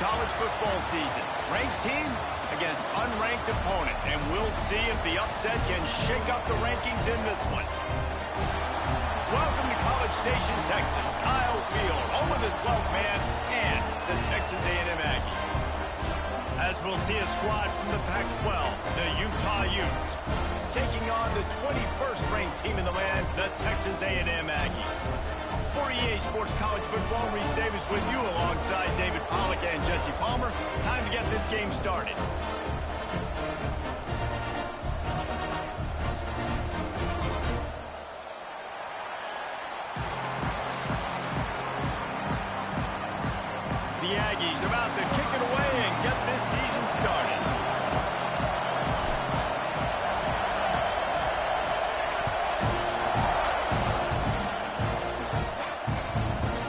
college football season. Ranked team against unranked opponent, and we'll see if the upset can shake up the rankings in this one. Welcome to College Station, Texas. Kyle Field, home of the 12th man and the Texas A&M Aggies. As we'll see a squad from the Pac-12, the Utah Utes, taking on the 21st ranked team in the land, the Texas A&M Aggies. For EA Sports College Football, Reese Davis with you alongside David Pollack and Jesse Palmer. Time to get this game started. The Aggies about to kick it away and get this season started.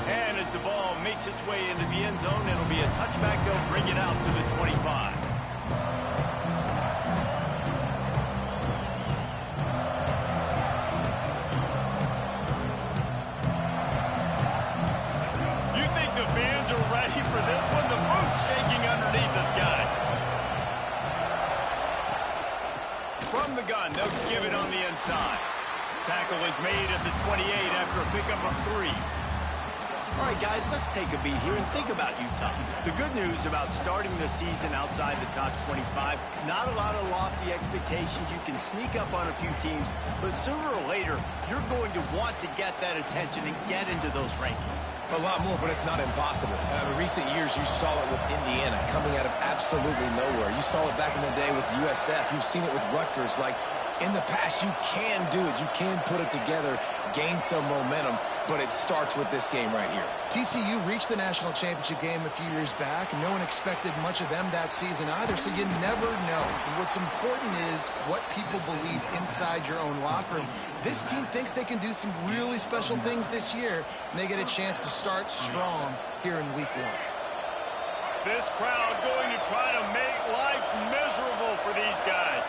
And as the ball makes its way into the end zone, it'll be a touchback. They'll bring it out to the 25. For this one, the booth's shaking underneath us, guys. From the gun, they'll give it on the inside. Tackle is made at the 28 after a pickup of 3. All right, guys, let's take a beat here and think about Utah. The good news about starting the season outside the top 25, not a lot of lofty expectations. You can sneak up on a few teams, but sooner or later, you're going to want to get that attention and get into those rankings. A lot more, but it's not impossible. In recent years, you saw it with Indiana coming out of absolutely nowhere. You saw it back in the day with USF. You've seen it with Rutgers. Like, in the past, you can do it. You can put it together, gain some momentum, but it starts with this game right here. TCU reached the national championship game a few years back, and no one expected much of them that season either, so you never know. And what's important is what people believe inside your own locker room. This team thinks they can do some really special things this year, and they get a chance to start strong here in week 1. This crowd going to try to make life miserable for these guys.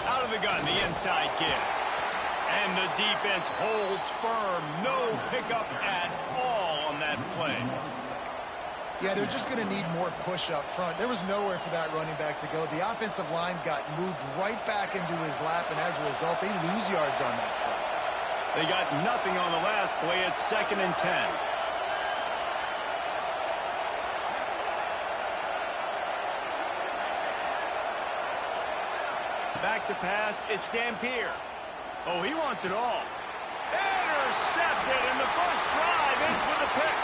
Out of the gun, the inside give. And the defense holds firm. No pickup at all on that play. Yeah, they're just going to need more push up front. There was nowhere for that running back to go. The offensive line got moved right back into his lap, and as a result, they lose yards on that play. They got nothing on the last play. It's 2nd and 10. Back to pass, it's Dampier. Oh, he wants it all. Intercepted, and the first drive ends with a pick.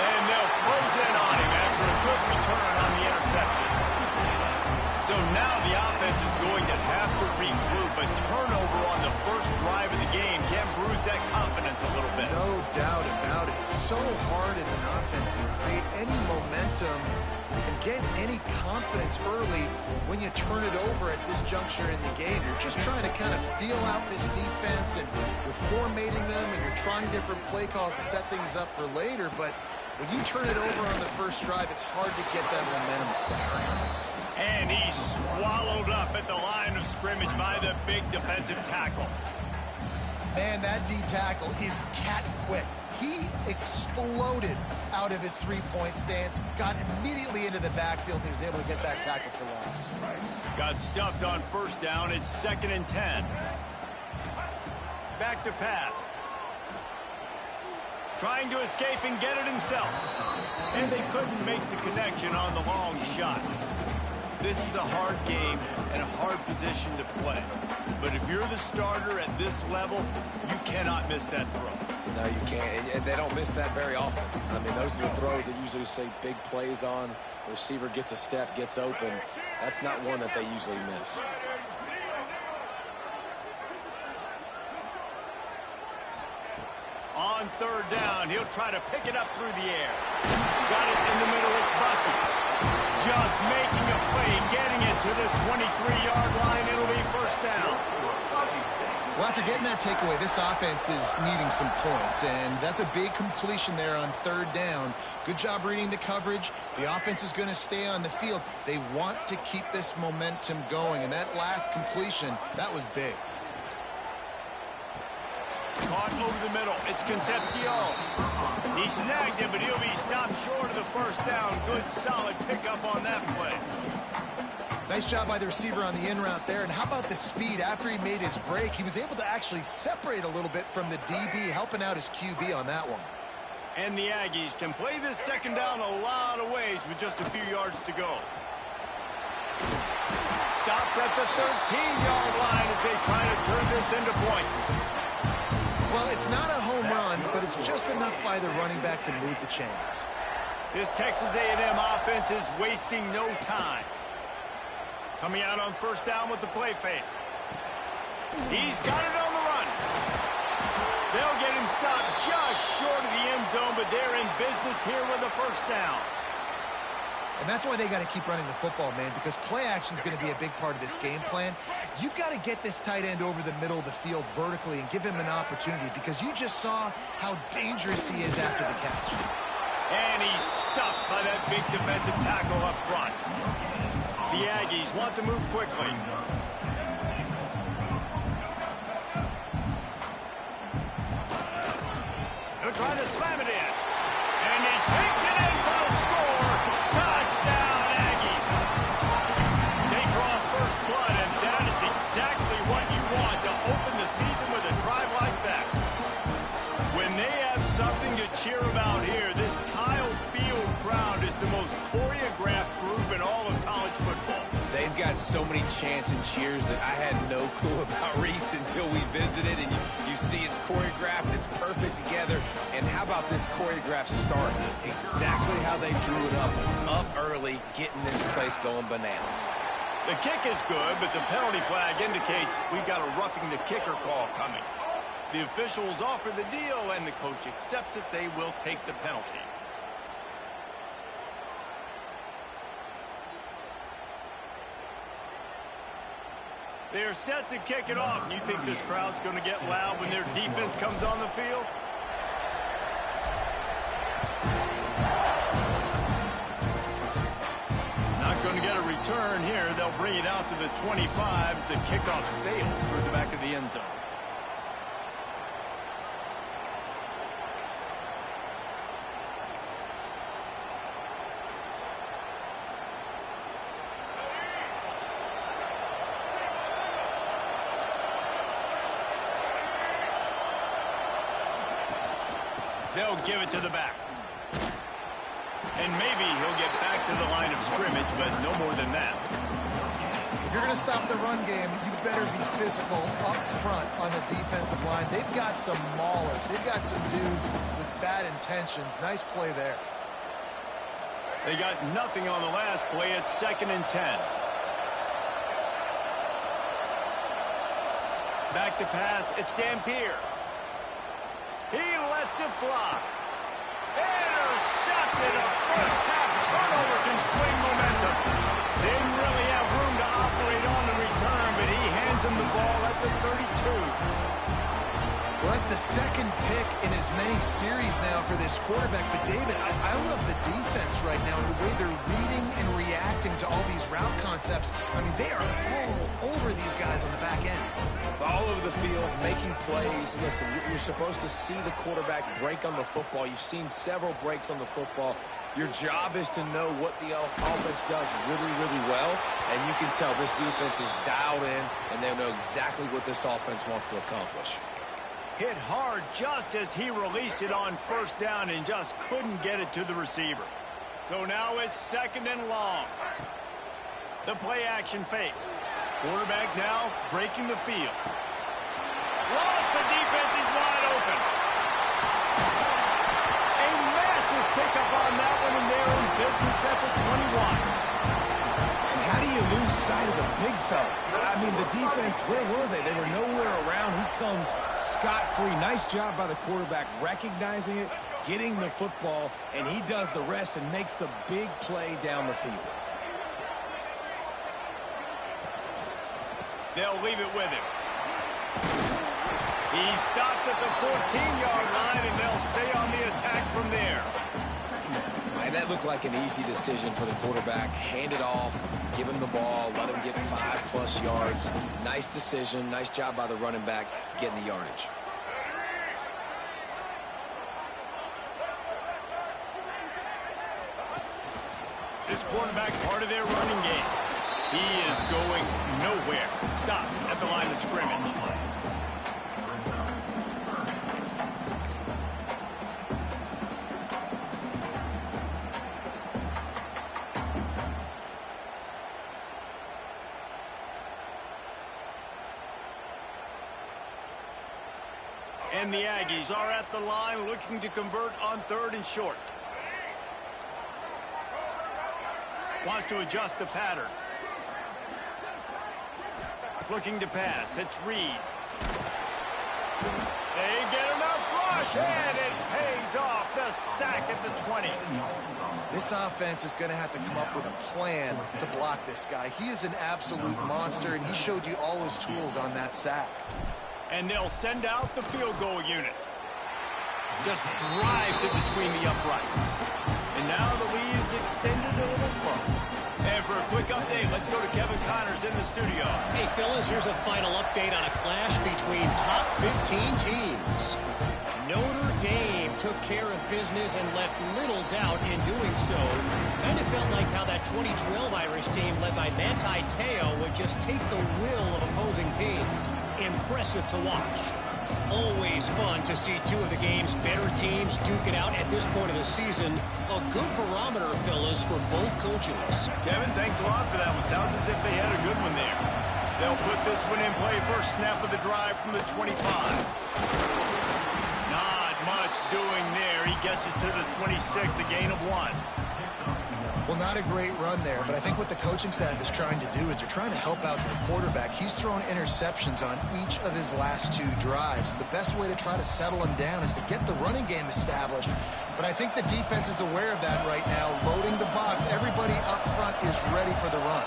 And they'll close in on him after a good return on the interception. So now the offense is going to have to regroup. A turnover on the first drive of the game can bruise that confidence a little bit. No doubt about it. It's so hard as an offense to create any momentum and get any confidence early when you turn it over at this juncture in the game. You're just trying to kind of feel out this defense, and you're formatting them, and you're trying different play calls to set things up for later. But when you turn it over on the first drive, it's hard to get that momentum started. And he's swallowed up at the line of scrimmage by the big defensive tackle. Man, that D tackle is cat quick. He exploded out of his three-point stance, got immediately into the backfield, and he was able to get that tackle for loss. Got stuffed on first down. It's 2nd and 10. Back to pass. Trying to escape and get it himself. And they couldn't make the connection on the long shot. This is a hard game and a hard position to play. But if you're the starter at this level, you cannot miss that throw. No, you can't. And they don't miss that very often. I mean, those are the throws that usually say big plays on. The receiver gets a step, gets open. That's not one that they usually miss. On 3rd down, he'll try to pick it up through the air. Got it in the middle, it's Bussey. Just making a play, getting it to the 23-yard line. It'll be first down. Well, after getting that takeaway, this offense is needing some points, and that's a big completion there on 3rd down. Good job reading the coverage. The offense is going to stay on the field. They want to keep this momentum going, and that last completion, that was big. Caught over the middle. It's Concepcion. He snagged it, but he'll be stopped short of the first down. Good, solid pickup on that play. Nice job by the receiver on the in route there. And how about the speed? After he made his break, he was able to actually separate a little bit from the DB, helping out his QB on that one. And the Aggies can play this second down a lot of ways with just a few yards to go. Stopped at the 13-yard line as they try to turn this into points. Well, it's not a home run, but it's just enough by the running back to move the chains. This Texas A&M offense is wasting no time. Coming out on first down with the play fake. He's got it on the run. They'll get him stopped just short of the end zone, but they're in business here with a first down. And that's why they got to keep running the football, man, because play action is going to be a big part of this game plan. You've got to get this tight end over the middle of the field vertically and give him an opportunity, because you just saw how dangerous he is after the catch. And he's stuffed by that big defensive tackle up front. The Aggies want to move quickly. They'll try to slam it in. And he takes it in for the score. Touchdown, Aggie. They draw first blood, and that is exactly what you want to open the season with a drive like that. When they have something to cheer about here, this Kyle Field crowd is the most choreographed group in all of college football. They've got so many chants and cheers that I had no clue about Reese until we visited, and you see it's choreographed, it's perfect together. And how about this choreographed start? Exactly how they drew it up early, getting this place going bananas. The kick is good, but the penalty flag indicates we've got a roughing the kicker call coming. The officials offer the deal, and the coach accepts it. They will take the penalty. They're set to kick it off. You think this crowd's going to get loud when their defense comes on the field? Not going to get a return here. They'll bring it out to the 25 as the kickoff sails through the back of the end zone. They'll give it to the back. And maybe he'll get back to the line of scrimmage, but no more than that. If you're going to stop the run game, you better be physical up front on the defensive line. They've got some maulers. They've got some dudes with bad intentions. Nice play there. They got nothing on the last play. It's 2nd and 10. Back to pass. It's Dampier. He lets it fly. Intercepted. A first-half turnover can swing momentum. Didn't really have room to operate on the return, but he hands him the ball at the 32. Well, that's the second pick in as many series now for this quarterback. But, David, I love the defense right now and the way they're reading and reacting to all these route concepts. I mean, they are all over these guys on the back end. All over the field, making plays. Listen, you're supposed to see the quarterback break on the football. You've seen several breaks on the football. Your job is to know what the offense does really, really well. And you can tell this defense is dialed in, and they know exactly what this offense wants to accomplish. Hit hard just as he released it on first down and just couldn't get it to the receiver. So now it's 2nd and long. The play action fake. Quarterback now breaking the field. Lost the defense, he's wide open. A massive pickup on that one, and they're in business at the 21. And how do you lose sight of the big fella? I mean, the defense, where were they? They were nowhere around. He comes scot-free. Nice job by the quarterback recognizing it, getting the football, and he does the rest and makes the big play down the field. They'll leave it with him. He stopped at the 14-yard line, and they'll stay on the attack from there. And that looked like an easy decision for the quarterback. Hand it off, give him the ball, let him get 5+ yards. Nice decision, nice job by the running back getting the yardage. this quarterback part of their running game. He is going nowhere. Stop at the line of scrimmage. And the Aggies are at the line looking to convert on 3rd and short. Wants to adjust the pattern. Looking to pass. It's Reed. They get enough rush, and it pays off. The sack at the 20. This offense is going to have to come up with a plan to block this guy. He is an absolute monster, and he showed you all his tools on that sack. And they'll send out the field goal unit. Just drives it between the uprights. And now the lead is extended a little further. And for a quick update, let's go to Kevin Connors in the studio. Hey, fellas, here's a final update on a clash between top 15 teams. Notre Dame took care of business and left little doubt in doing so. Kind of felt like how that 2012 Irish team led by Manti Te'o would just take the will of opposing teams. Impressive to watch. Always fun to see two of the game's better teams duke it out at this point of the season. A good barometer, fellas, for both coaches. Kevin, thanks a lot for that one. Sounds as if they had a good one there. They'll put this one in play. First snap of the drive from the 25. Not much doing there. He gets it to the 26, a gain of 1. Well, not a great run there, but I think what the coaching staff is trying to do is they're trying to help out their quarterback. He's thrown interceptions on each of his last 2 drives. The best way to try to settle him down is to get the running game established. But I think the defense is aware of that right now, loading the box. Everybody up front is ready for the run.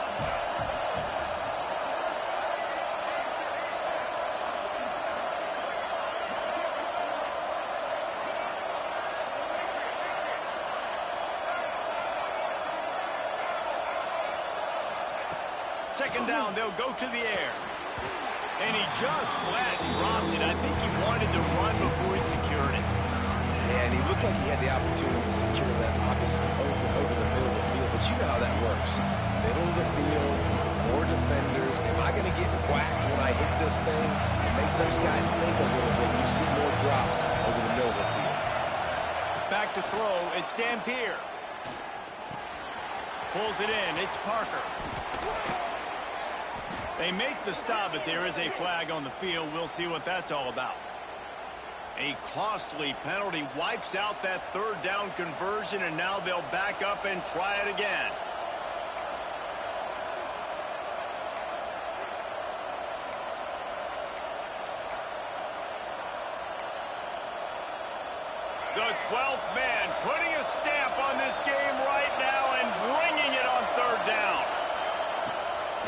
Second down, they'll go to the air. And he just flat dropped it. I think he wanted to run before he secured it. Yeah, and he looked like he had the opportunity to secure that obviously open over the middle of the field, but you know how that works. Middle of the field, more defenders. Am I going to get whacked when I hit this thing? It makes those guys think a little bit. You see more drops over the middle of the field. Back to throw, it's Dampier. Pulls it in, it's Parker. They make the stop, but there is a flag on the field. We'll see what that's all about. A costly penalty wipes out that 3rd down conversion, and now they'll back up and try it again. The 12th man putting a stamp on this game right now and bringing it on 3rd down.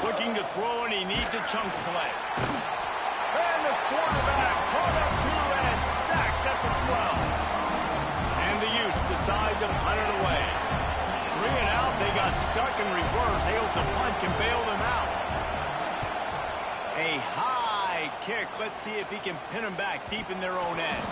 Looking to throw, and he needs a chunk play. And the quarterback caught up to and sacked at the 12. And the Utes decide to punt it away. 3 and out, they got stuck in reverse. They hope the punt can bail them out. A high kick. Let's see if he can pin them back deep in their own end.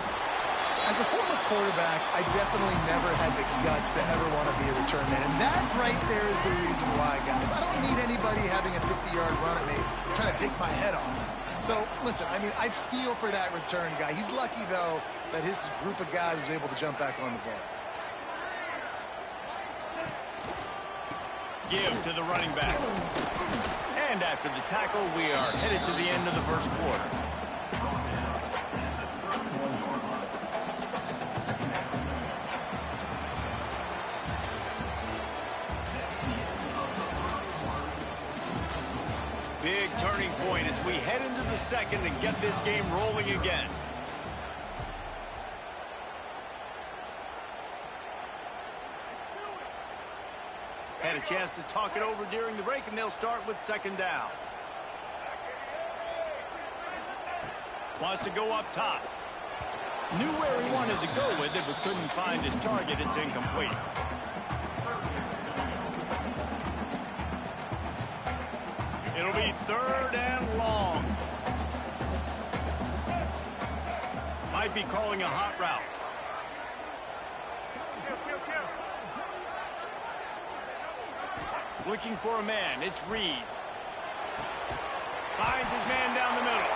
As a former quarterback, I definitely never had the guts to ever want to be a return man. And that right there is the reason why, guys. I don't need anybody having a 50-yard run at me trying to take my head off. So, listen, I mean, I feel for that return guy. He's lucky, though, that his group of guys was able to jump back on the ball. Give to the running back. And after the tackle, we are headed to the end of the first quarter. Big turning point as we head into the second and get this game rolling again. Had a chance to talk it over during the break, and they'll start with 2nd down. Wants to go up top. Knew where he wanted to go with it, but couldn't find his target. It's incomplete. It'll be 3rd and long. Might be calling a hot route. Looking for a man. It's Reed. Finds his man down the middle.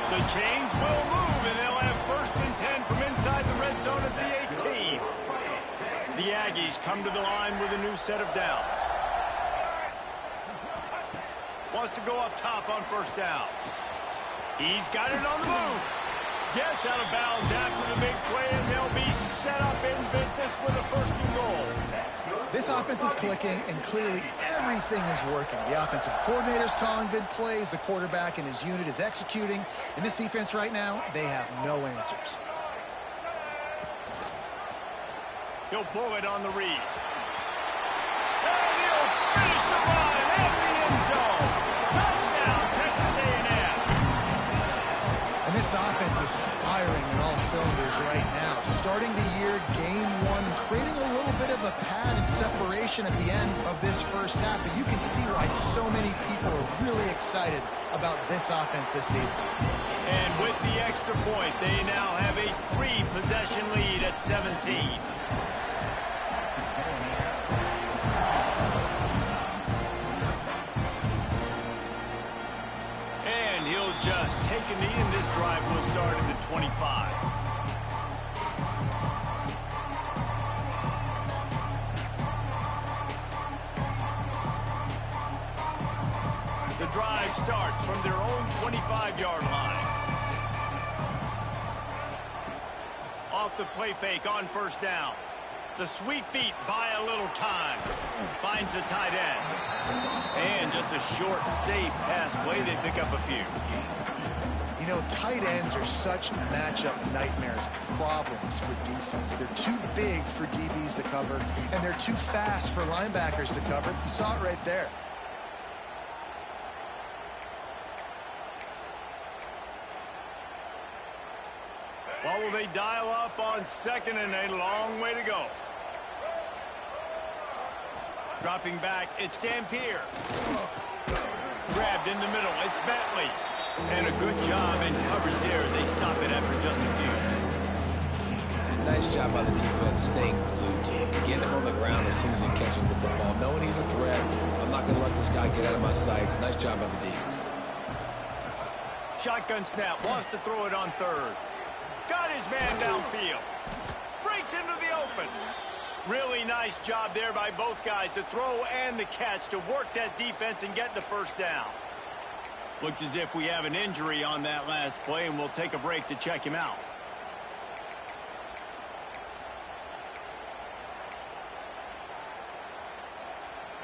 The chains will move, and they'll have 1st and 10 from inside the red zone at the 18. The Aggies come to the line with a new set of downs. Wants to go up top on 1st down. He's got it on the move. Gets out of bounds after the big play, and they'll be set up in business with a 1st and goal. This offense is clicking, and clearly everything is working. The offensive coordinator's calling good plays. The quarterback and his unit is executing. In this defense right now, they have no answers. He'll pull it on the read. And he'll finish the run in the end zone. Touchdown, Texas A&M. And this offense is firing on all cylinders right now. Starting the year, game 1, creating a little bit of a pad and separation at the end of this first half. But you can see why so many people are really excited about this offense this season. And with the extra point, they now have a 3-possession lead at 17. And he'll just take a knee, and this drive will start at the 25. The drive starts from their own 25-yard line. Off the play fake on 1st down. The sweet feet buy a little time. Finds the tight end. And just a short, safe pass play. They pick up a few. You know, tight ends are such matchup nightmares, problems for defense. They're too big for DBs to cover, and they're too fast for linebackers to cover. You saw it right there. What will they dial up on 2nd and a long way to go? Dropping back, it's Dampier. Grabbed in the middle, it's Bentley. And a good job in coverage there as they stop it after just a few. Nice job by the defense staying glued to him. Getting him on the ground as soon as he catches the football. Knowing he's a threat, I'm not going to let this guy get out of my sights. Nice job by the D. Shotgun snap, wants to throw it on 3rd. Got his man downfield. Breaks into the open. Really nice job there by both guys to throw and the catch to work that defense and get the 1st down. Looks as if we have an injury on that last play, and we'll take a break to check him out.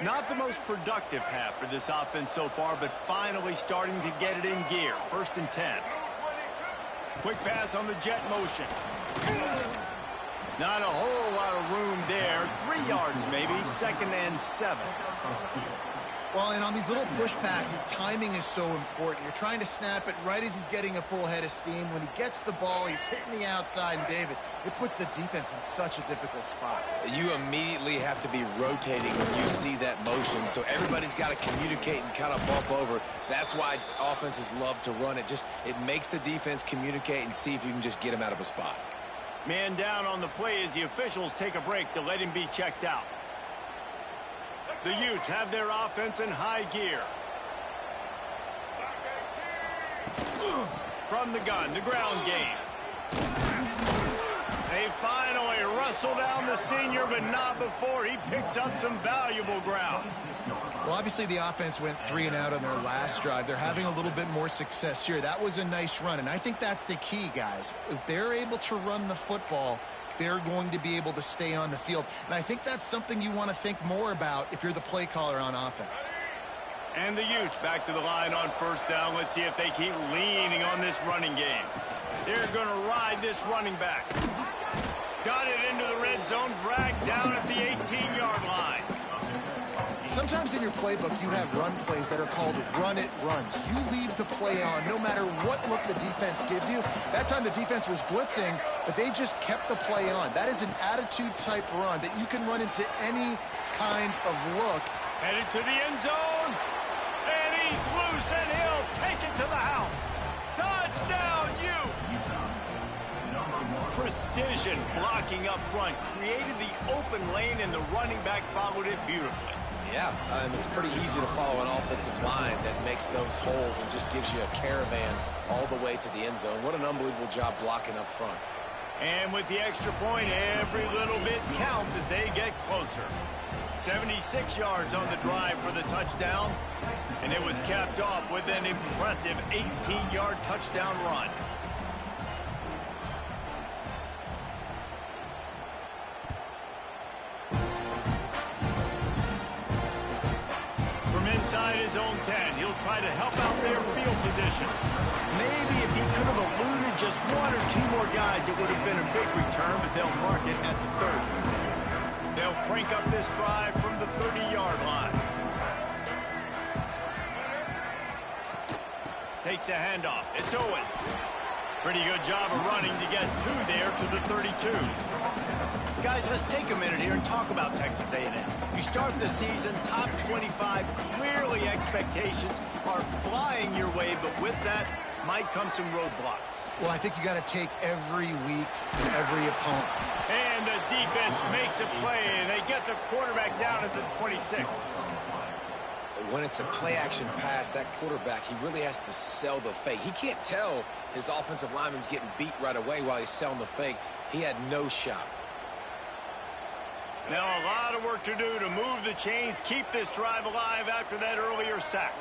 Not the most productive half for this offense so far, but finally starting to get it in gear. 1st and 10. Quick pass on the jet motion. Not a whole lot of room there. 3 yards maybe. 2nd and 7. Well, and on these little push passes, timing is so important. You're trying to snap it right as he's getting a full head of steam. When he gets the ball, he's hitting the outside, and David, it puts the defense in such a difficult spot. You immediately have to be rotating when you see that motion, so everybody's got to communicate and kind of bump over. That's why offenses love to run it. It makes the defense communicate and see if you can just get him out of a spot. Man down on the play as the officials take a break to let him be checked out. The Utes have their offense in high gear. From the gun, the ground game. They finally wrestle down the senior, but not before he picks up some valuable ground. Well, obviously the offense went 3 and out on their last drive. They're having a little bit more success here. That was a nice run, and I think that's the key, guys. If they're able to run the football, they're going to be able to stay on the field. And I think that's something you want to think more about if you're the play caller on offense. And the Utes back to the line on 1st down. Let's see if they keep leaning on this running game. They're going to ride this running back. Got it into the red zone, dragged down at the 18-yard line. Sometimes in your playbook, you have run plays that are called run-it runs. You leave the play on no matter what look the defense gives you. That time the defense was blitzing, but they just kept the play on. That is an attitude-type run that you can run into any kind of look. Headed to the end zone, and he's loose, and he'll take it to the house. Touchdown, Utes! Precision blocking up front created the open lane, and the running back followed it beautifully. Yeah, it's pretty easy to follow an offensive line that makes those holes and just gives you a caravan all the way to the end zone. What an unbelievable job blocking up front. And with the extra point, every little bit counts as they get closer. 76 yards on the drive for the touchdown, and it was capped off with an impressive 18-yard touchdown run. From inside his own 10, he'll try to help out their field position. Maybe if he could have eluded just one or two more guys, it would have been a big return, but they'll mark it at the 30. They'll crank up this drive from the 30-yard line. Takes the handoff. It's Owens. Pretty good job of running to get two there to the 32. Guys, let's take a minute here and talk about Texas A&M. You start the season top 25. Clearly expectations are flying your way, but with that might come some roadblocks. Well, I think you got to take every week and every opponent. And the defense makes a play, and they get the quarterback down at the 26. When it's a play-action pass, that quarterback, he really has to sell the fake. He can't tell his offensive lineman's getting beat right away while he's selling the fake. He had no shot. Now a lot of work to do to move the chains, keep this drive alive after that earlier sack.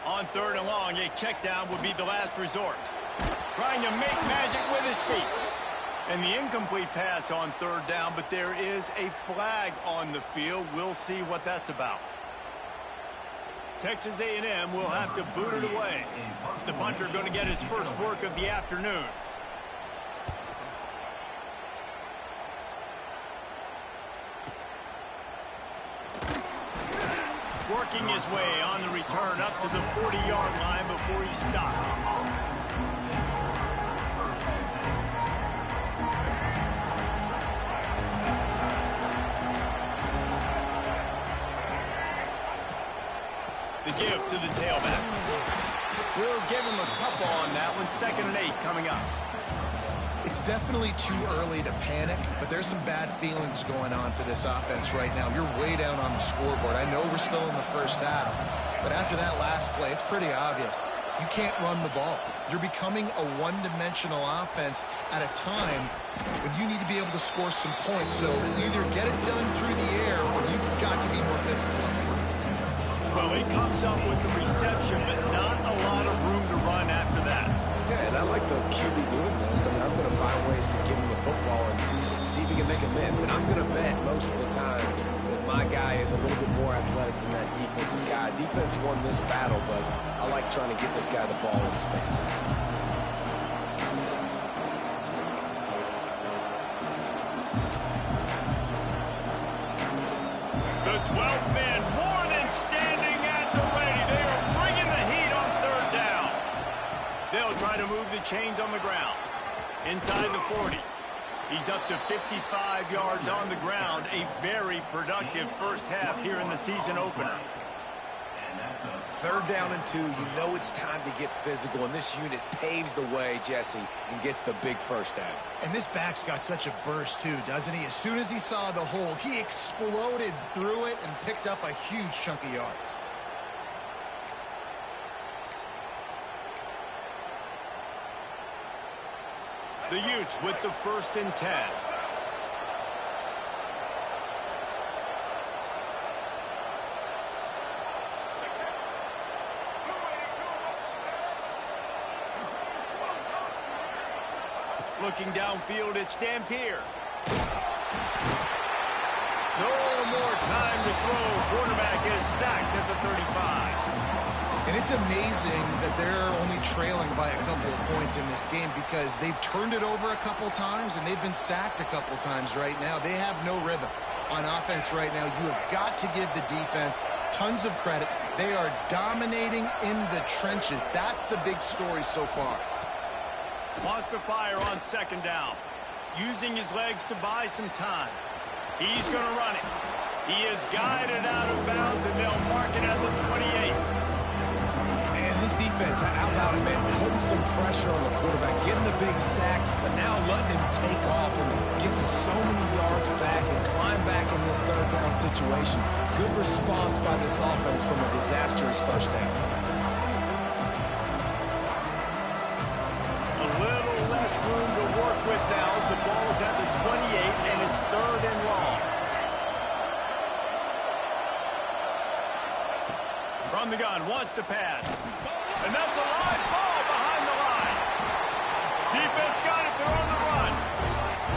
On 3rd and long, a check down would be the last resort. Trying to make magic with his feet. And the incomplete pass on 3rd down, but there is a flag on the field. We'll see what that's about. Texas A&M will have to boot it away. The punter going to get his first work of the afternoon. Working his way on the return up to the 40-yard line before he stopped. The give to the tailback. We'll give him a couple on that one. 2nd and 8 coming up. It's definitely too early to panic, but there's some bad feelings going on for this offense right now. You're way down on the scoreboard. I know we're still in the first half, but after that last play, it's pretty obvious. You can't run the ball. You're becoming a one-dimensional offense at a time when you need to be able to score some points. So either get it done through the air or you've got to be more physical up front. Well, he comes up with the reception, but not a lot of room to run after that. Yeah, and I like the QB doing this. I mean, I'm going to find ways to give him the football and see if he can make a miss. And I'm going to bet most of the time that my guy is a little bit more athletic than that defensive guy. Defense won this battle, but I like trying to get this guy the ball in space. The 12th man more than standing at the ready. They are bringing the heat on 3rd down. They'll try to move the chains on the ground. Inside the 40. He's up to 55 yards on the ground. A very productive first half here in the season opener. 3rd down and 2. You know it's time to get physical, and this unit paves the way, Jesse, and gets the big first down. And this back's got such a burst, too, doesn't he? As soon as he saw the hole, he exploded through it and picked up a huge chunk of yards. The Utes with the 1st and 10. Looking downfield, it's Dampier. No more time to throw. Quarterback is sacked at the 35. And it's amazing that they're only trailing by a couple of points in this game because they've turned it over a couple times and they've been sacked a couple times right now. They have no rhythm on offense right now. You have got to give the defense tons of credit. They are dominating in the trenches. That's the big story so far. Wants to fire on 2nd down. Using his legs to buy some time. He's going to run it. He is guided out of bounds, and they'll mark it at the 28. And this defense how about it, man? Putting some pressure on the quarterback, getting the big sack, but now letting him take off and get so many yards back and climb back in this third down situation. Good response by this offense from a disastrous first down. A little less room to work with now as the ball is at the 28 and it's 3rd and long. From the gun, wants to pass. And that's a live ball behind the line. Defense got it, they're on the run.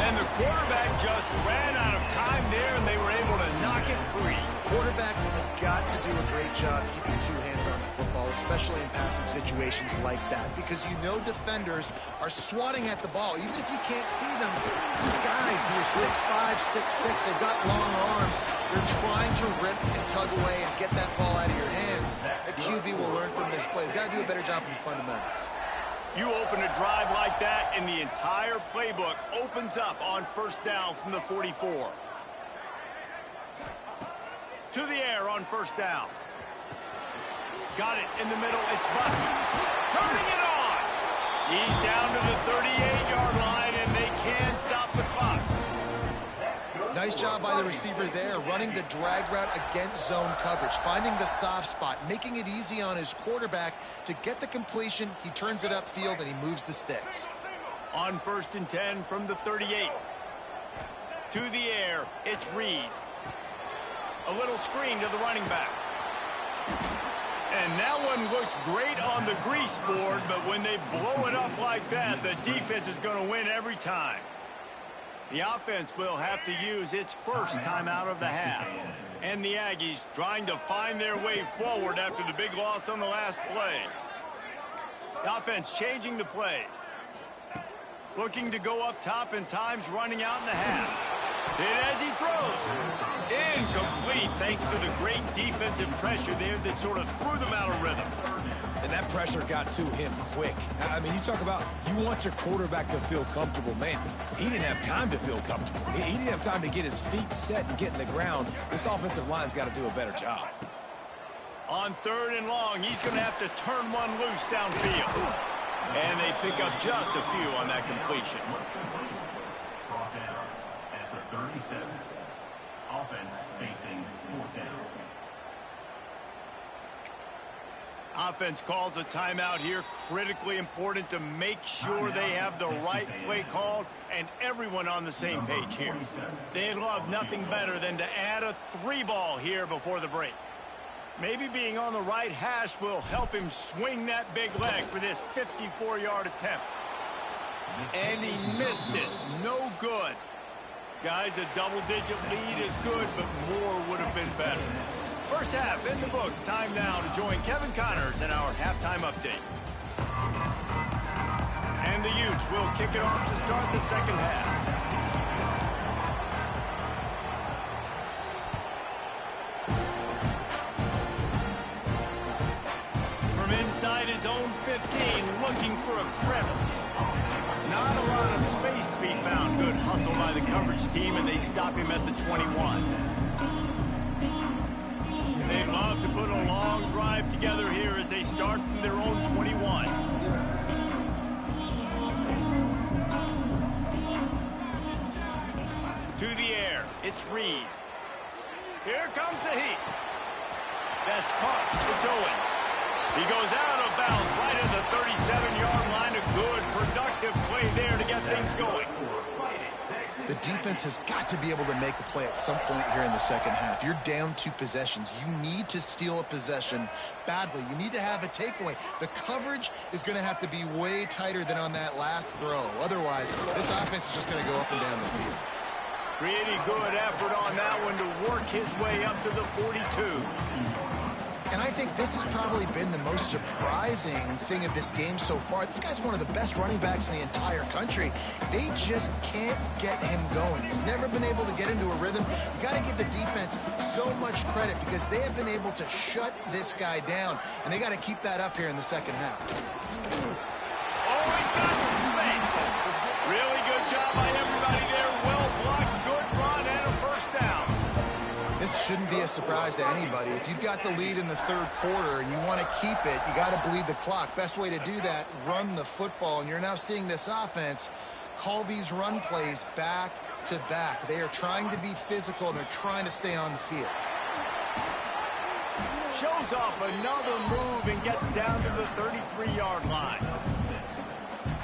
And the quarterback just ran out of time there, and they were able to knock it free. Quarterbacks have got to do a great job keeping 2 hands on the football, especially in passing situations like that, because you know defenders are swatting at the ball. Even if you can't see them, these guys, they're 6'5", 6'6", they've got long arms. They're trying to rip and tug away and get that ball out of your hands. A QB will learn from this play. He's got to do a better job of these fundamentals. You open a drive like that, and the entire playbook opens up on 1st down from the 44. To the air on 1st down. Got it in the middle. It's Bussey. Turning it on. He's down to the 38-yard line, and they can stop the clock. Nice job by the receiver there, running the drag route against zone coverage, finding the soft spot, making it easy on his quarterback to get the completion. He turns it upfield, and he moves the sticks. On 1st and 10 from the 38. To the air, it's Reed. A little screen to the running back. And that one looked great on the grease board, but when they blow it up like that, the defense is going to win every time. The offense will have to use its first timeout of the half. And the Aggies trying to find their way forward after the big loss on the last play. The offense changing the play. Looking to go up top, and time's running out in the half. Hit as he throws. Incomplete thanks to the great defensive pressure there that sort of threw them out of rhythm. And that pressure got to him quick. I mean, you talk about you want your quarterback to feel comfortable. Man, he didn't have time to feel comfortable. He didn't have time to get his feet set and get in the ground. This offensive line's got to do a better job. On 3rd and long, he's going to have to turn one loose downfield. And they pick up just a few on that completion. Brought down at the 37. Offense facing 4th down. Offense calls a timeout here. Critically important to make sure they have the right play called and everyone on the same page here. They'd love nothing better than to add a 3-ball here before the break. Maybe being on the right hash will help him swing that big leg for this 54-yard attempt. And he missed it. No good. Guys, a double-digit lead is good, but more would have been better. First half in the books. Time now to join Kevin Connors in our halftime update. And the Utes will kick it off to start the second half. From inside his own 15, looking for a crevice. Not a lot of space to be found. Good hustle by the coverage team, and they stop him at the 21. They'd love to put a long drive together here as they start from their own 21. To the air, it's Reed. Here comes the heat. That's caught. It's Owens. He goes out of bounds right at the 37-yard line. A good, productive play there to get things going. The defense has got to be able to make a play at some point here in the second half. You're down 2 possessions. You need to steal a possession badly. You need to have a takeaway. The coverage is going to have to be way tighter than on that last throw. Otherwise, this offense is just going to go up and down the field. Pretty good effort on that one to work his way up to the 42. And I think this has probably been the most surprising thing of this game so far. This guy's one of the best running backs in the entire country. They just can't get him going. He's never been able to get into a rhythm. You got to give the defense so much credit because they have been able to shut this guy down. And they got to keep that up here in the second half. Oh, he's got some space. Really good job by everybody there. Well blocked, good run, and a first down. This shouldn't be a surprise to anybody. If you've got the lead in the third quarter and you want to keep it, you got to bleed the clock. Best way to do that, run the football. And you're now seeing this offense call these run plays back to back. They are trying to be physical, and they're trying to stay on the field. Shows off another move and gets down to the 33-yard line.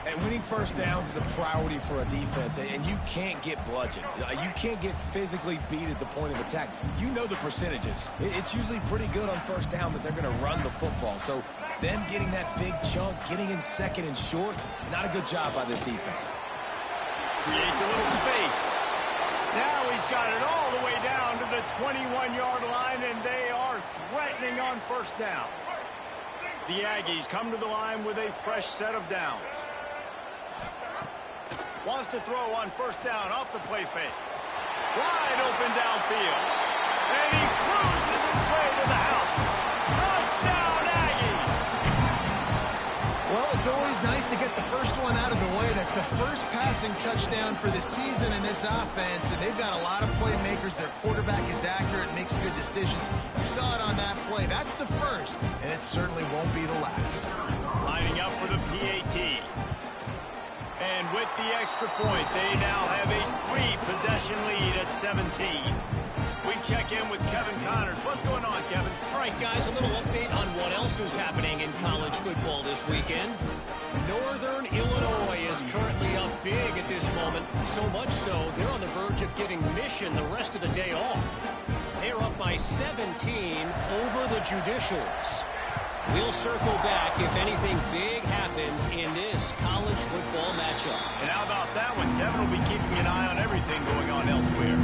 And winning first downs is a priority for a defense, and you can't get bludgeoned. You can't get physically beat at the point of attack. You know the percentages. It's usually pretty good on first down that they're going to run the football. So them getting that big chunk, getting in second and short, not a good job by this defense. Creates a little space. Now he's got it all the way down to the 21-yard line, and they are threatening on first down. The Aggies come to the line with a fresh set of downs. Wants to throw on first down off the play fake. Wide open downfield. And he cruises his way to the house. Touchdown, Aggie! Well, it's always nice to get the first one out of the way. That's the first passing touchdown for the season in this offense, and they've got a lot of playmakers. Their quarterback is accurate and makes good decisions. You saw it on that play. That's the first, and it certainly won't be the last. Lining up for the PAT. And with the extra point, they now have a 3-possession lead at 17. We check in with Kevin Connors. What's going on, Kevin? All right, guys, a little update on what else is happening in college football this weekend. Northern Illinois is currently up big at this moment, so much so they're on the verge of giving Mission the rest of the day off. They're up by 17 over the Judicials. We'll circle back if anything big happens in this college football matchup. And how about that one? Kevin will be keeping an eye on everything going on elsewhere.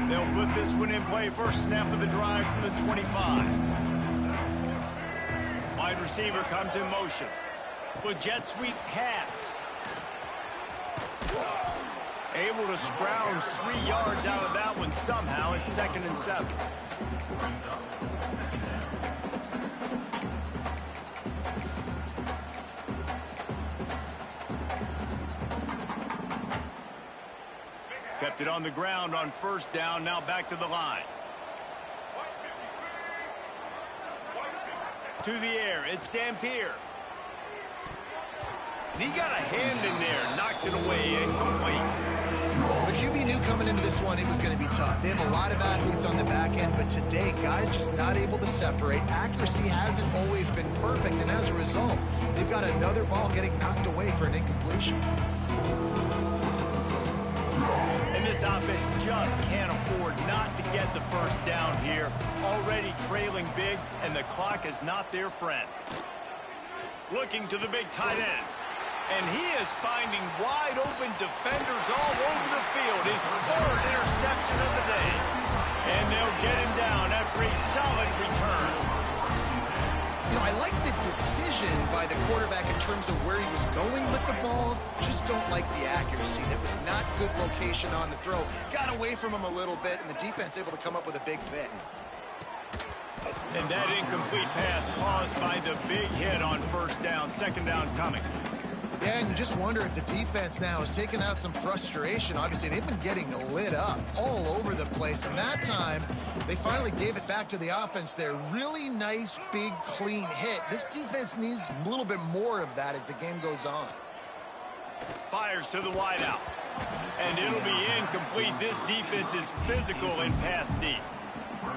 They'll put this one in play. First snap of the drive from the 25. Wide receiver comes in motion. With jet sweep pass. Able to scrounge 3 yards out of that one somehow. It's 2nd and 7. Kept it on the ground on first down. Now back to the line. To the air. It's Dampier. And he got a hand in there. Knocks it away. Incomplete. The QB knew coming into this one it was going to be tough. They have a lot of athletes on the back end, but today, guys just not able to separate. Accuracy hasn't always been perfect, and as a result, they've got another ball getting knocked away for an incompletion. And this offense just can't afford not to get the first down here. Already trailing big, and the clock is not their friend. Looking to the big tight end. And he is finding wide open defenders all over the field. His 3rd interception of the day. And they'll get him down after a solid return. You know, I like the decision by the quarterback in terms of where he was going with the ball. Just don't like the accuracy. That was not good location on the throw. Got away from him a little bit, and the defense able to come up with a big pick. And that incomplete pass caused by the big hit on first down. 2nd down coming. Yeah, and you just wonder if the defense now has taken out some frustration. Obviously, they've been getting lit up all over the place. And that time, they finally gave it back to the offense there. Really nice, big, clean hit. This defense needs a little bit more of that as the game goes on. Fires to the wideout. And it'll be incomplete. This defense is physical in pass deep.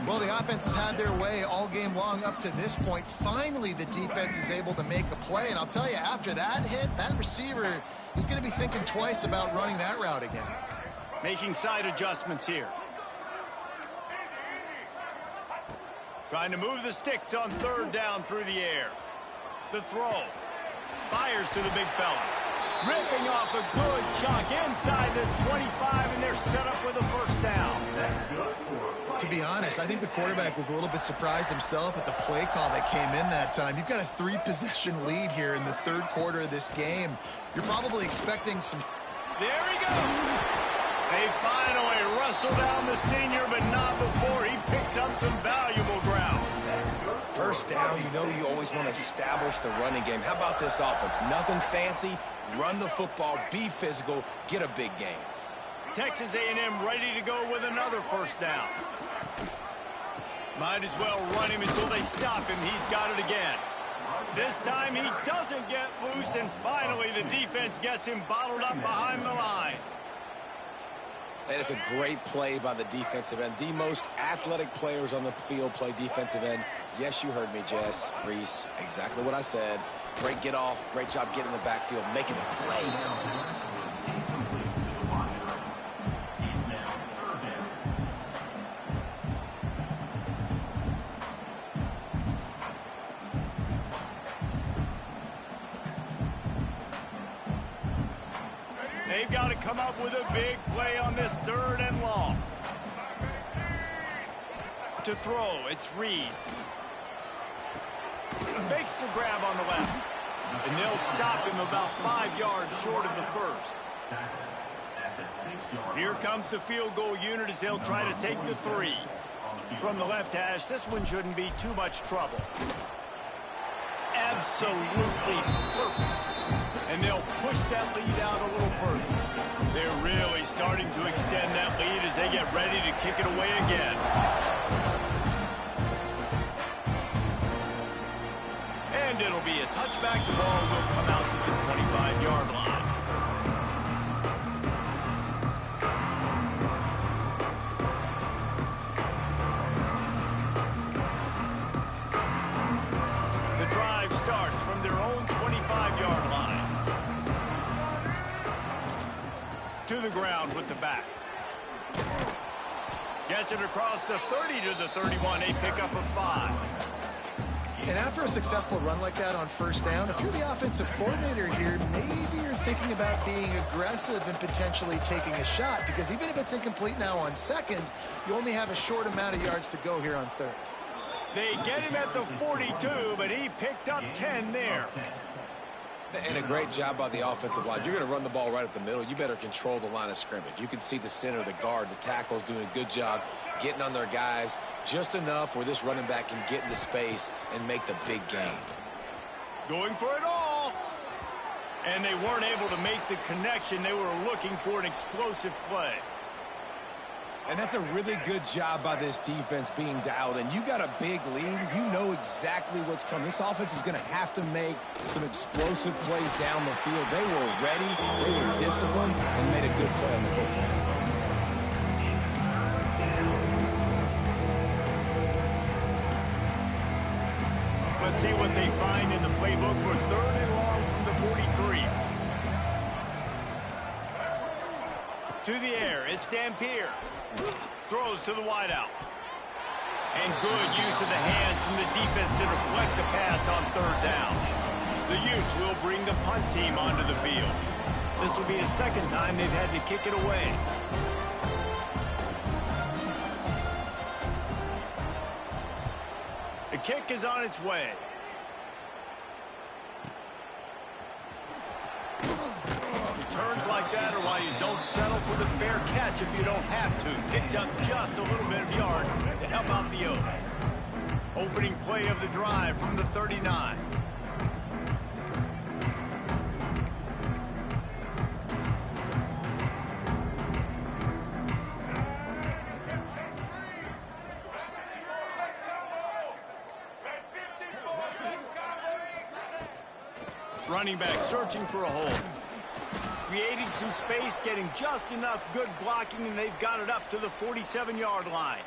Well, the offense has had their way all game long up to this point. Finally, the defense is able to make a play. And I'll tell you, after that hit, that receiver is going to be thinking twice about running that route again. Making side adjustments here. Trying to move the sticks on 3rd down through the air. The throw. Fires to the big fella. Ripping off a good chunk inside the 25, and they're set up with a first down. To be honest, I think the quarterback was a little bit surprised himself at the play call that came in that time. You've got a 3-possession lead here in the 3rd quarter of this game. You're probably expecting some... There he goes. They finally wrestle down the senior, but not before he picks up some valuable ground. First down, you know you always want to establish the running game. How about this offense? Nothing fancy. Run the football, be physical, get a big gain. Texas A&M ready to go with another first down. Might as well run him until they stop him. He's got it again. This time he doesn't get loose, and finally the defense gets him bottled up behind the line. And it's a great play by the defensive end. The most athletic players on the field play defensive end. Yes, you heard me, Jess, Reese. Exactly what I said. Great get off. Great job getting in the backfield, making the play. They've got to come up with a big play on this 3rd and long. To throw, it's Reed. Makes the grab on the left. And they'll stop him about 5 yards short of the first. Here comes the field goal unit as they'll try to take the 3. From the left hash, this one shouldn't be too much trouble. Absolutely perfect. And they'll push that lead out a little further. They're really starting to extend that lead as they get ready to kick it away again. And it'll be a touchback. The ball will come out to the 25-yard line. The drive starts from their own 25-yard line. To the ground with the back. Gets it across the 30 to the 31. A pickup of 5. And after a successful run like that on first down, if you're the offensive coordinator here, maybe you're thinking about being aggressive and potentially taking a shot, because even if it's incomplete now on 2nd, you only have a short amount of yards to go here on 3rd. They get him at the 42, but he picked up 10 there. And a great job by the offensive line. You're going to run the ball right up the middle. You better control the line of scrimmage. You can see the center, the guard, the tackles doing a good job getting on their guys just enough where this running back can get into space and make the big gain. Going for it all. And they weren't able to make the connection. They were looking for an explosive play. And that's a really good job by this defense being dialed in. You got a big lead. You know exactly what's coming. This offense is going to have to make some explosive plays down the field. They were ready, they were disciplined, and made a good play on the football. Let's see what they find in the playbook for 3rd and long from the 43. To the air, it's Dampier. Throws to the wideout. And good use of the hands from the defense to deflect the pass on 3rd down. The Utes will bring the punt team onto the field. This will be the 2nd time they've had to kick it away. The kick is on its way. Turns like that are why you don't settle for the fair catch if you don't have to. Picks up just a little bit of yards to help out the Oak. Opening play of the drive from the 39. Running back searching for a hole. Creating some space, getting just enough good blocking, and they've got it up to the 47-yard line.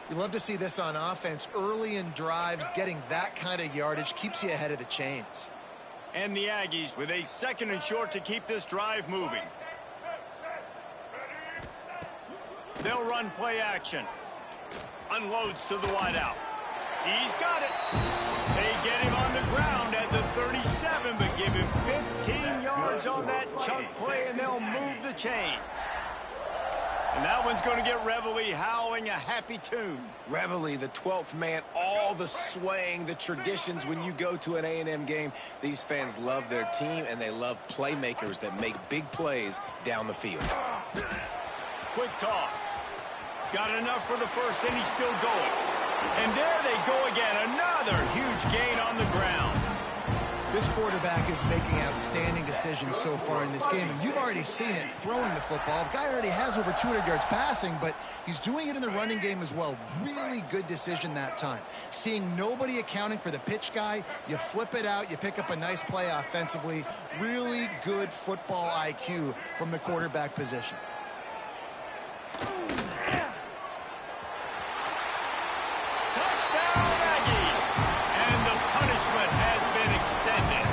You love to see this on offense. Early in drives, getting that kind of yardage keeps you ahead of the chains. And the Aggies with a 2nd and short to keep this drive moving. They'll run play action. Unloads to the wideout. He's got it. They get him on the ground at the 37, but give him 15 yards on that chunk play, and they'll move the chains. And that one's going to get Reveille howling a happy tune. Reveille, the 12th man, all the swaying, the traditions when you go to an A&M game. These fans love their team, and they love playmakers that make big plays down the field. Quick toss. Got enough for the first, and he's still going. And there they go again, another huge gain on the ground. This quarterback is making outstanding decisions so far in this game, and you've already seen it throwing the football. The guy already has over 200 yards passing, but he's doing it in the running game as well. Really good decision that time. Seeing nobody accounting for the pitch guy, you flip it out, you pick up a nice play offensively. Really good football IQ from the quarterback position. Touchdown, Aggies! And the punishment has been extended.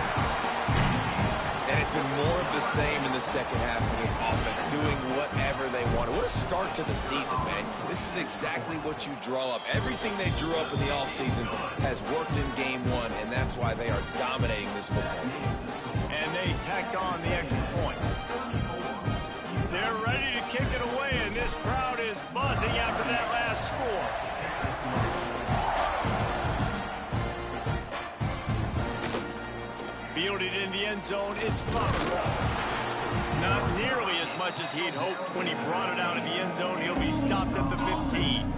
And it's been more of the same in the second half for this offense, doing whatever they wanted. What a start to the season, man. This is exactly what you draw up. Everything they drew up in the offseason has worked in game one, and that's why they are dominating this football game. And they tacked on the extra point. They're ready to kick it away, and this crowd is buzzing after that last score. Fielded in the end zone, it's Butler. Not nearly as much as he'd hoped when he brought it out of the end zone. He'll be stopped at the 15.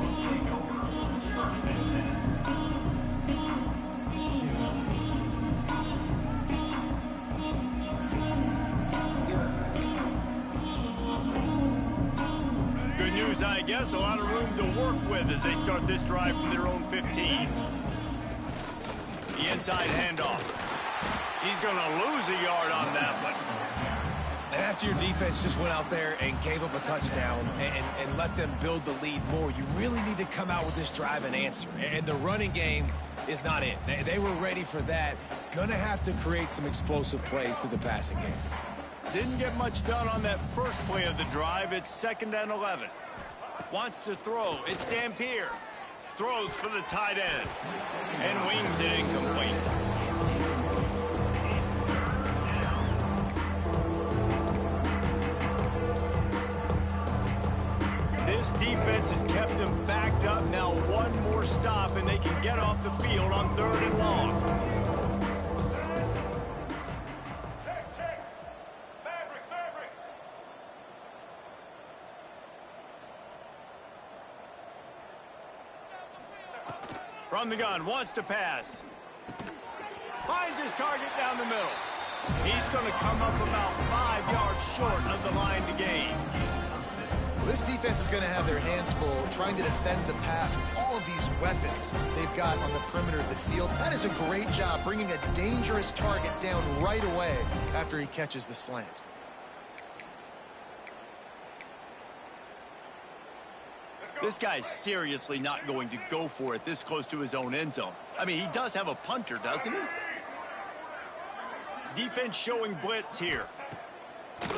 Good news, I guess. A lot of room to work with as they start this drive from their own 15. The inside handoff. He's going to lose a yard on that one. And after your defense just went out there and gave up a touchdown and let them build the lead more, you really need to come out with this drive and answer. And the running game is not it. They were ready for that. Going to have to create some explosive plays through the passing game. Didn't get much done on that first play of the drive. It's 2nd and 11. Wants to throw. It's Dampier. Throws for the tight end. And wings it incomplete. This defense has kept them backed up. Now one more stop, and they can get off the field on 3rd and long. From the gun, wants to pass. Finds his target down the middle. He's going to come up about 5 yards short of the line to gain. Well, this defense is going to have their hands full trying to defend the pass with all of these weapons they've got on the perimeter of the field. That is a great job bringing a dangerous target down right away after he catches the slant. This guy's seriously not going to go for it this close to his own end zone. I mean, he does have a punter, doesn't he? Defense showing blitz here.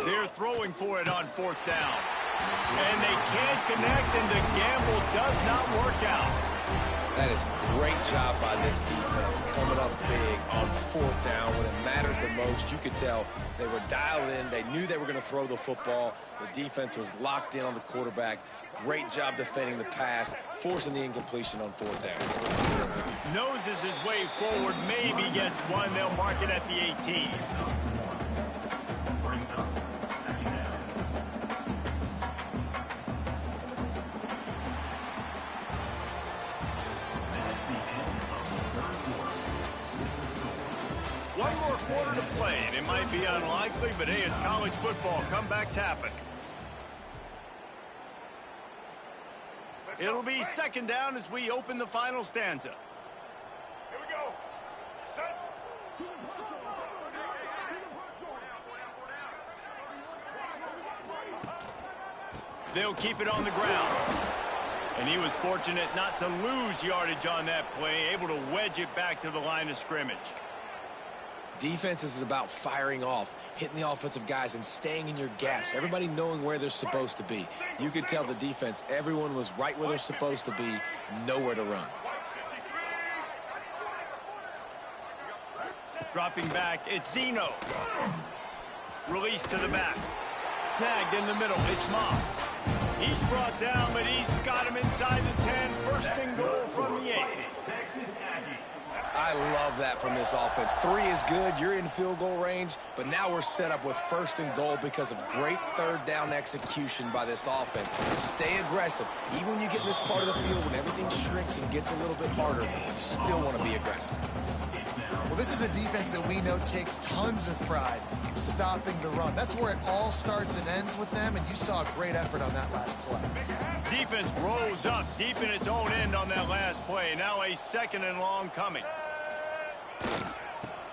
They're throwing for it on 4th down. And they can't connect, and the gamble does not work out. That is great job by this defense, coming up big on 4th down when it matters the most. You could tell they were dialed in. They knew they were going to throw the football. The defense was locked in on the quarterback. Great job defending the pass, forcing the incompletion on 4th down. Noses his way forward, maybe gets one. They'll mark it at the 18. One more quarter to play, and it might be unlikely, but hey, it's college football. Comebacks happen. It'll be 2nd down as we open the final stanza. Here we go. Set. They'll keep it on the ground. And he was fortunate not to lose yardage on that play, able to wedge it back to the line of scrimmage. Defense is about firing off, hitting the offensive guys, and staying in your gaps. Everybody knowing where they're supposed to be. You could tell the defense, everyone was right where they're supposed to be, nowhere to run. Dropping back, it's Zeno. Release to the back. Snagged in the middle, it's Moss. He's brought down, but he's got him inside the 10. 1st and goal from the 8. Texas Aggie I love that from this offense. 3 is good. You're in field goal range, but now we're set up with 1st and goal because of great 3rd down execution by this offense. Stay aggressive. Even when you get in this part of the field, when everything shrinks and gets a little bit harder, you still want to be aggressive. Well, this is a defense that we know takes tons of pride stopping the run. That's where it all starts and ends with them, and you saw a great effort on that last play. Defense rose up deep in its own end on that last play. Now a 2nd and long coming.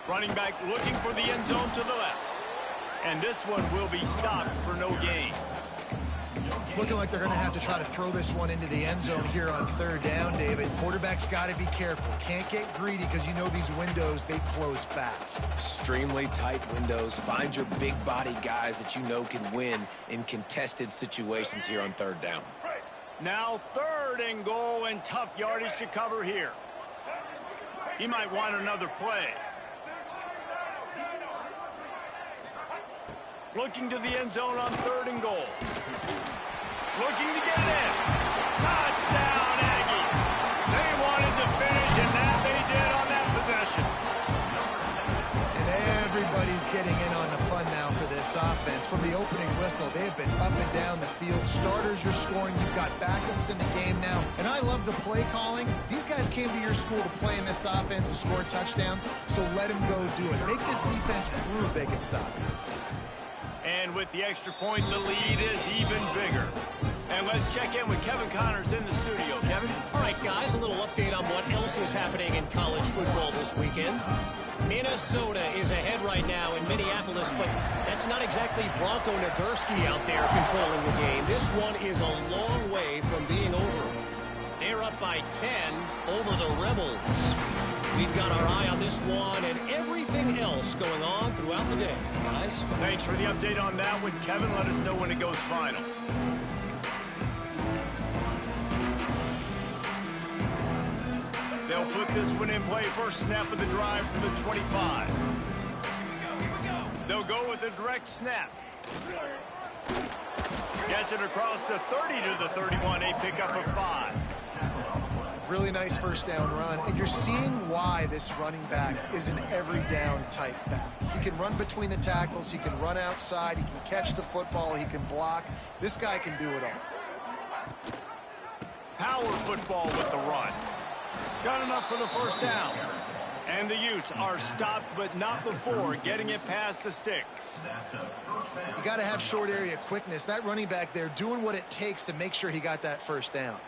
Running back looking for the end zone to the left. And this one will be stopped for no gain. It's looking like they're going to have to try to throw this one into the end zone here on 3rd down, David. Quarterback's got to be careful. Can't get greedy because you know these windows, they close fast. Extremely tight windows. Find your big body guys that you know can win in contested situations here on 3rd down. Now 3rd and goal and tough yardage to cover here. He might want another play. Looking to the end zone on 3rd and goal. Looking to get it in. Touchdown, Aggie. They wanted to finish, and that they did on that possession. And everybody's getting in on the fun now for this offense. From the opening whistle, they have been up and down the field. Starters are scoring. You've got backups in the game now. And I love the play calling. These guys came to your school to play in this offense to score touchdowns, so let them go do it. Make this defense prove they can stop it. And with the extra point, the lead is even bigger. And let's check in with Kevin Connors in the studio. Kevin? All right, guys, a little update on what else is happening in college football this weekend. Minnesota is ahead right now in Minneapolis, but that's not exactly Bronco Nagurski out there controlling the game. This one is a long way from being over. They're up by 10 over the Rebels. We've got our eye on this one and everything else going on throughout the day, guys. Thanks for the update on that one, Kevin. Let us know when it goes final. They'll put this one in play. First snap of the drive from the 25. They'll go with a direct snap. Gets it across the 30 to the 31. A pickup of 5. Really nice 1st down run, and you're seeing why this running back is an every down type back. He can run between the tackles, he can run outside, he can catch the football, he can block. This guy can do it all. Power football with the run. Got enough for the 1st down. And the Utes are stopped, but not before getting it past the sticks. You got to have short area quickness. That running back there doing what it takes to make sure he got that 1st down.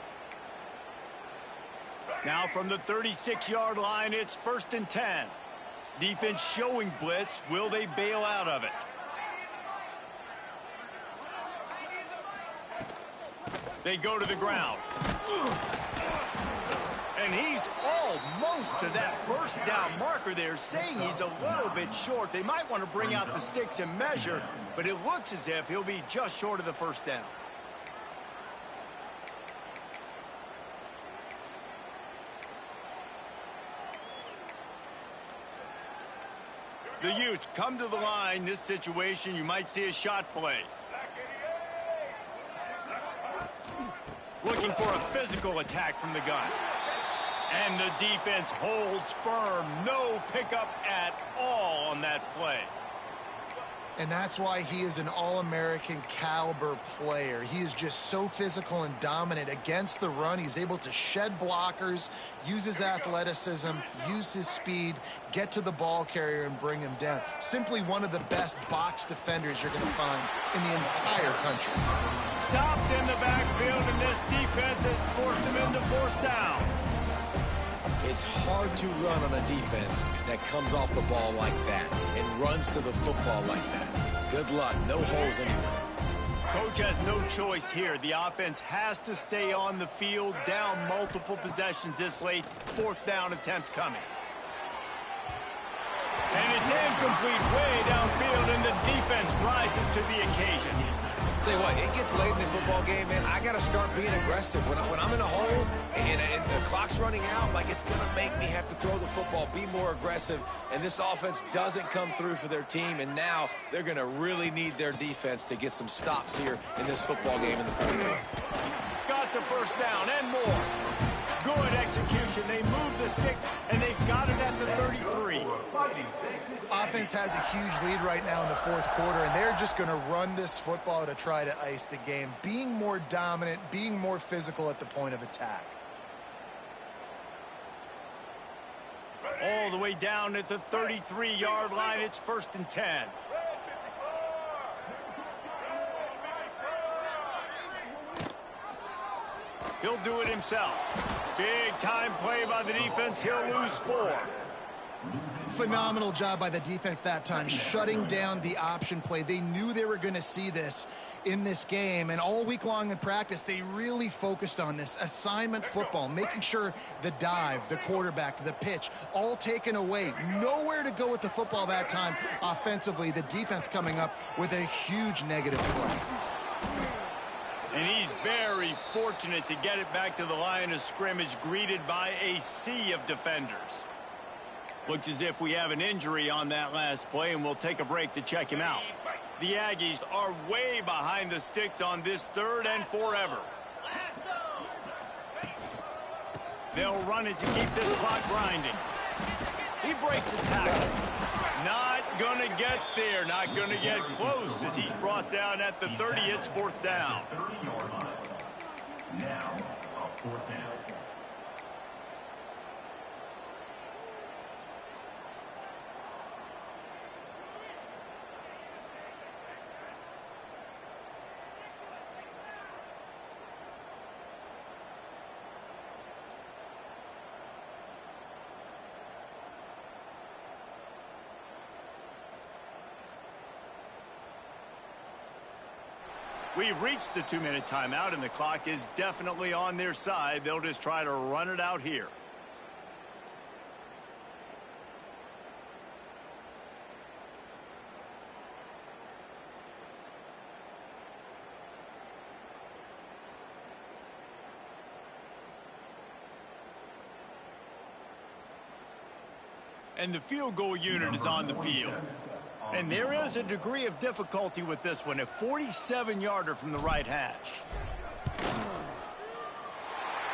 Now from the 36-yard line, it's 1st and 10. Defense showing blitz. Will they bail out of it? They go to the ground. And he's almost to that 1st down marker there, saying he's a little bit short. They might want to bring out the sticks and measure, but it looks as if he'll be just short of the 1st down. The Utes come to the line. This situation, you might see a shot play. Looking for a physical attack from the gun. And the defense holds firm. No pickup at all on that play. And that's why he is an All-American caliber player. He is just so physical and dominant against the run. He's able to shed blockers, use his athleticism, use his speed, get to the ball carrier and bring him down. Simply one of the best box defenders you're going to find in the entire country. Stopped in the backfield, and this defense has forced him into 4th down. It's hard to run on a defense that comes off the ball like that and runs to the football like that. Good luck. No holes anywhere. Coach has no choice here. The offense has to stay on the field, down multiple possessions this late. 4th down attempt coming. And it's incomplete way downfield, and the defense rises to the occasion. Tell you what, it gets late in the football game, man. I got to start being aggressive. When I'm in a hole and the clock's running out, like, it's going to make me have to throw the football, be more aggressive. And this offense doesn't come through for their team, and now they're going to really need their defense to get some stops here in this football game in the 4th quarter. Got the 1st down and more. Good execution. They move the sticks, and they've got it at the 33. Offense has a huge lead right now in the fourth quarter, and they're just going to run this football to try to ice the game, being more dominant, being more physical at the point of attack. All the way down at the 33-yard line. It's 1st and 10. He'll do it himself. Big-time play by the defense. He'll lose 4. Phenomenal job by the defense that time, shutting down the option play. They knew they were going to see this in this game, and all week long in practice, they really focused on this assignment football, making sure the dive, the quarterback, the pitch, all taken away. Nowhere to go with the football that time offensively. The defense coming up with a huge negative play. And he's very fortunate to get it back to the line of scrimmage, greeted by a sea of defenders. Looks as if we have an injury on that last play, and we'll take a break to check him out. The Aggies are way behind the sticks on this 3rd and forever. They'll run it to keep this clock grinding. He breaks a tackle. Not going to get there. Not going to get close as he's brought down at the 30. It's 4th down. Now, a 4th down. We've reached the 2-minute timeout, and the clock is definitely on their side. They'll just try to run it out here. And the field goal unit is on the field. And there is a degree of difficulty with this one, a 47-yarder from the right hash.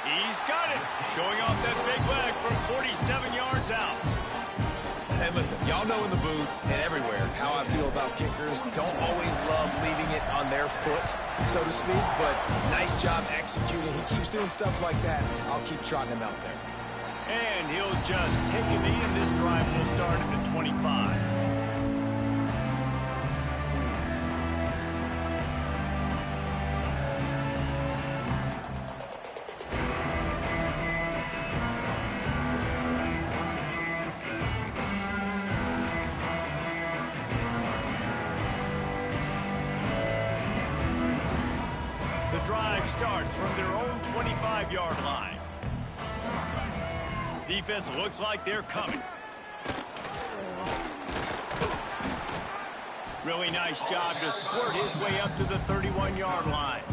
He's got it, showing off that big leg from 47 yards out. And listen, y'all know in the booth and everywhere how I feel about kickers. Don't always love leaving it on their foot, so to speak, but nice job executing. He keeps doing stuff like that. I'll keep trotting him out there. And he'll just take a knee, and this drive will start at the 25. Starts from their own 25-yard line. Defense looks like they're coming. Really nice job to squirt his way up to the 31-yard line.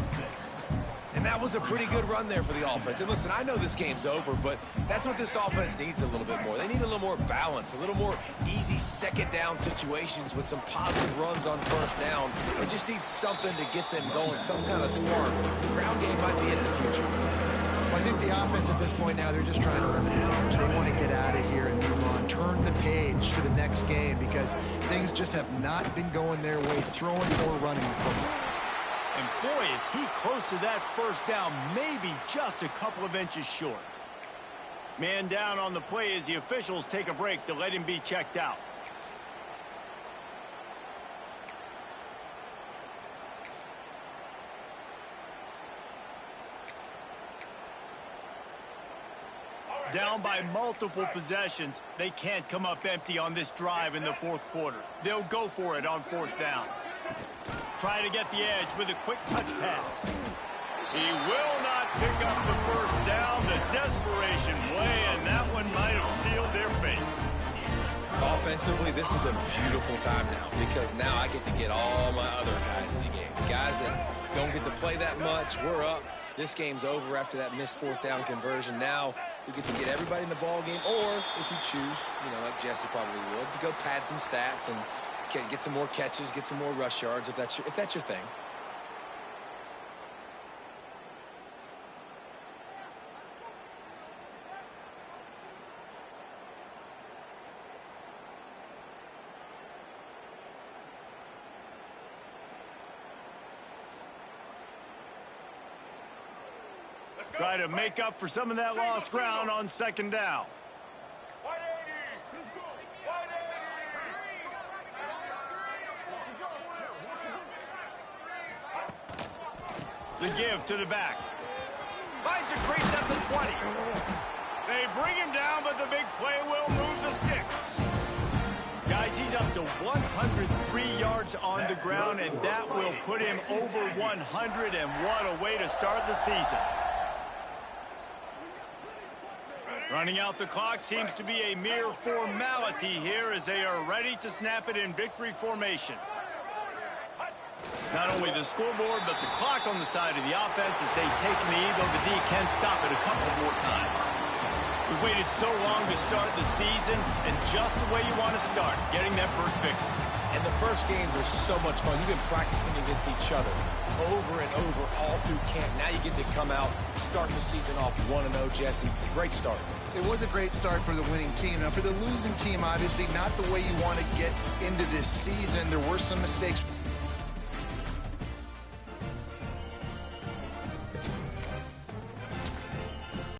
And that was a pretty good run there for the offense. And listen, I know this game's over, but that's what this offense needs a little bit more. They need a little more balance, a little more easy second down situations with some positive runs on first down. They just need something to get them going, some kind of spark. The ground game might be in the future. Well, I think the offense at this point now, they're just trying to eliminate. They want to get out of here and move on, turn the page to the next game because things just have not been going their way, throwing or running the football. And boy, is he close to that first down, maybe just a couple of inches short. Man down on the play as the officials take a break to let him be checked out. Down by multiple possessions, they can't come up empty on this drive in the fourth quarter. They'll go for it on 4th down. Try to get the edge with a quick touch pass. He will not pick up the first down. The desperation play, and that one might have sealed their fate. Offensively, this is a beautiful time now because now I get to get all my other guys in the game. Guys that don't get to play that much, we're up. This game's over after that missed 4th down conversion. Now we get to get everybody in the ball game, or if you choose, like Jesse probably would, to go pad some stats and get some more catches, get some more rush yards if that's your thing. Try to make up for some of that lost ground on second down. The give to the back. Finds a crease at the 20. They bring him down, but the big play will move the sticks. Guys, he's up to 103 yards on the ground, and that will put him over 100, and what a way to start the season. Running out the clock seems to be a mere formality here as they are ready to snap it in victory formation. Not only the scoreboard, but the clock on the side of the offense as they take the lead, though the D can stop it a couple more times. We've waited so long to start the season, and just the way you want to start, getting that first victory. And the first games are so much fun. You've been practicing against each other over and over all through camp. Now you get to come out, start the season off 1-0, Jesse. Great start. It was a great start for the winning team. Now, for the losing team, obviously not the way you want to get into this season. There were some mistakes.